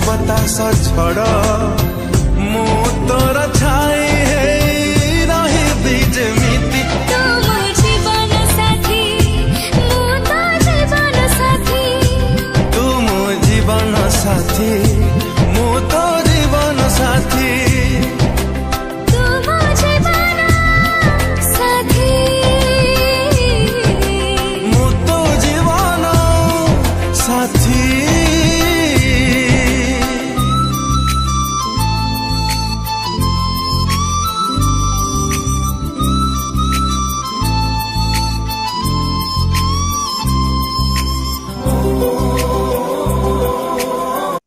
बतास छड़ मु तोर छाई है रही जेमिति तुम जीवन साथी मु तो जीवन साथी तुम जीवन साथी